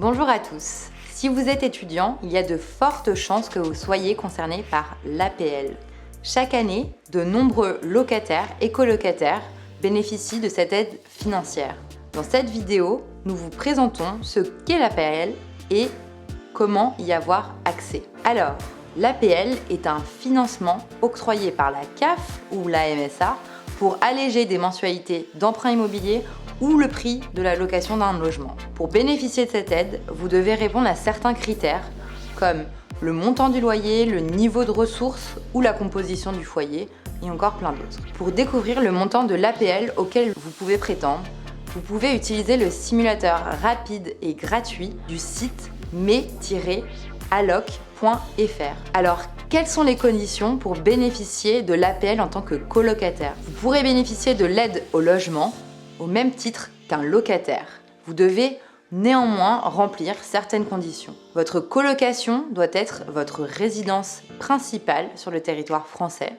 Bonjour à tous. Si vous êtes étudiant, il y a de fortes chances que vous soyez concerné par l'APL. Chaque année, de nombreux locataires et colocataires bénéficient de cette aide financière. Dans cette vidéo, nous vous présentons ce qu'est l'APL et comment y avoir accès. Alors, l'APL est un financement octroyé par la CAF ou la MSA pour alléger des mensualités d'emprunt immobilier ou le prix de la location d'un logement. Pour bénéficier de cette aide, vous devez répondre à certains critères comme le montant du loyer, le niveau de ressources ou la composition du foyer et encore plein d'autres. Pour découvrir le montant de l'APL auquel vous pouvez prétendre, vous pouvez utiliser le simulateur rapide et gratuit du site me-alloc.fr. Alors, quelles sont les conditions pour bénéficier de l'APL en tant que colocataire? Vous pourrez bénéficier de l'aide au logement au même titre qu'un locataire. Vous devez néanmoins remplir certaines conditions. Votre colocation doit être votre résidence principale sur le territoire français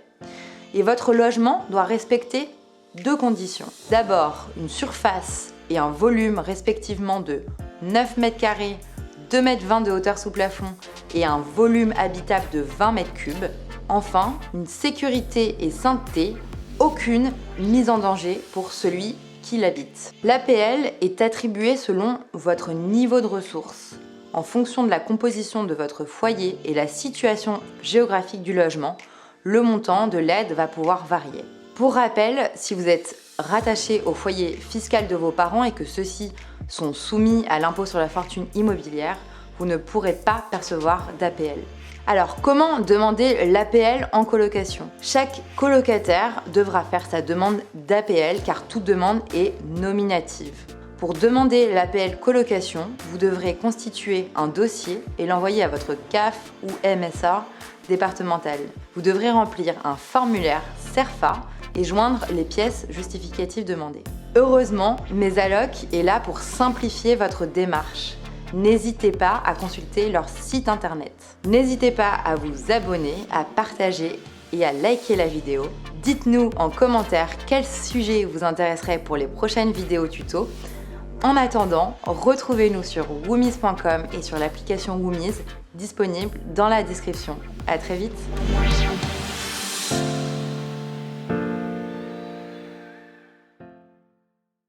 et votre logement doit respecter deux conditions. D'abord, une surface et un volume respectivement de 9 mètres carrés, 2,20 m de hauteur sous plafond et un volume habitable de 20 m3. Enfin, une sécurité et sainteté, aucune mise en danger pour celui qui l'habite. L'APL est attribuée selon votre niveau de ressources. En fonction de la composition de votre foyer et la situation géographique du logement, le montant de l'aide va pouvoir varier. Pour rappel, si vous êtes rattaché au foyer fiscal de vos parents et que ceux-ci sont soumis à l'impôt sur la fortune immobilière, vous ne pourrez pas percevoir d'APL. Alors, comment demander l'APL en colocation? Chaque colocataire devra faire sa demande d'APL car toute demande est nominative. Pour demander l'APL colocation, vous devrez constituer un dossier et l'envoyer à votre CAF ou MSA départementale. Vous devrez remplir un formulaire CERFA et joindre les pièces justificatives demandées. Heureusement, Mesalloc est là pour simplifier votre démarche. N'hésitez pas à consulter leur site internet. N'hésitez pas à vous abonner, à partager et à liker la vidéo. Dites-nous en commentaire quel sujet vous intéresserait pour les prochaines vidéos tuto. En attendant, retrouvez-nous sur woomies.com et sur l'application Woomies disponible dans la description. À très vite.